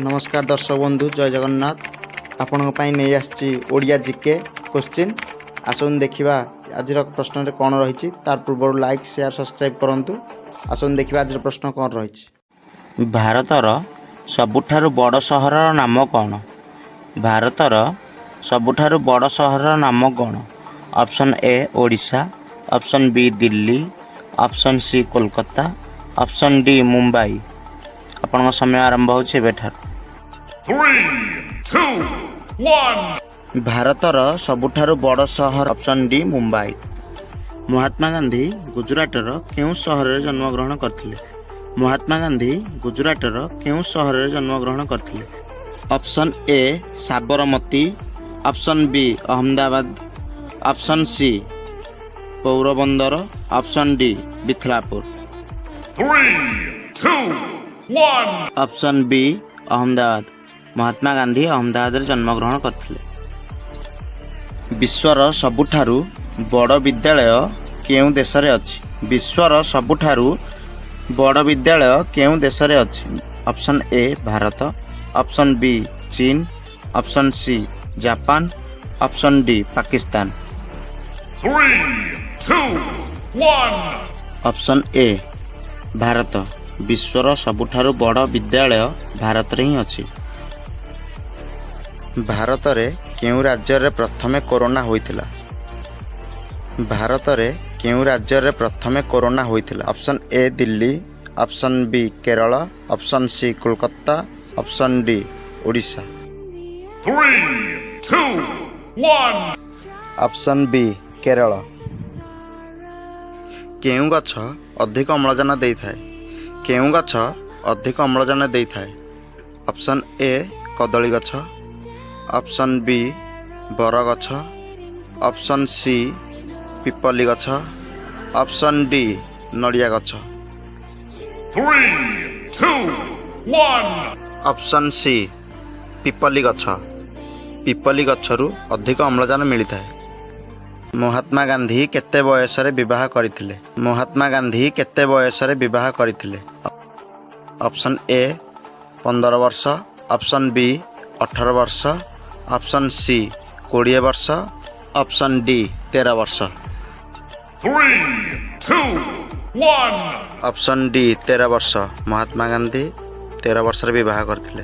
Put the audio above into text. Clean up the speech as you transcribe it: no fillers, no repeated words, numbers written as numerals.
नमस्कार दर्शक बंधु जय जगन्नाथ आपण नहीं आसी ओडिया जीके क्वेश्चन आसन देखा आज प्रश्न कौन रही तार पूर्व लाइक शेयर सब्सक्राइब करूँ। आसन देखा आज प्रश्न कौन रही। भारतर सबुठारु बड़ सहर नाम कौन? भारतर सबुठारु बड़ सहर नाम कौन? Option A Odisha, option B Delhi, option C Kolkata, option D Mumbai. आपन समय आरंभ हो 3, 2, 1 भारतर सबुठारु बड़ सहर ऑप्शन डी मुंबई। महात्मा गांधी गुजराटर केउं सहर रे जन्म ग्रहण करथिले? महात्मा गांधी गुजराटर केउं सहर रे जन्म ग्रहण करथिले? Option A Sabarmati, option B Ahmedabad, option C Porbandar, option D Bithlapur. 3, 2, 1 option B Ahmedabad. Mahatma Gandhi Ahmedabad रे जन्म ग्रहण करथिले। विश्वर सबुठारु बड़ विद्यालय केउं देश रे अछि? विश्वर सबुठारु बड़ विद्यालय केउं देश रे अछि? Option A Bharat, option B चीन, option C Japan, option D Pakistan. 3, 2, 1 option A Bharat. विश्वर सबुठारु बड़ विद्यालय भारत रे ही अछि। भारत रे केउं राज्य रे प्रथमे कोरोना होइथिला? भारत रे केउं राज्य रे प्रथमे कोरोना होइथिला? Option A Delhi, option B Kerala, option C Kolkata, option D Odisha. 3, 2, 1 option B Kerala. केउं गछ अधिक अम्लजान देई थाए? केउं गछ अधिक अम्लजान देई थाए? ऑप्शन ए कदली गछ, ऑप्शन बी बरगछ, ऑप्शन सी पिपली गछ, ऑप्शन डी नड़िया गछ। 3, 2, 1 ऑप्शन सी पिपली गछ। पिपली गछरु अधिक अम्लजान मिलता है। महात्मा गांधी केते बयस रे विवाह करथिले? महात्मा गांधी केते बयस रे विवाह करथिले? ऑप्शन ए 15 वर्ष, ऑप्शन बी 18 वर्ष, ऑप्शन सी 20 वर्ष, ऑप्शन डी 13 वर्ष। 3, 2, 1 ऑप्शन डी 13 वर्ष। महात्मा गांधी 13 वर्ष रे विवाह करथिले।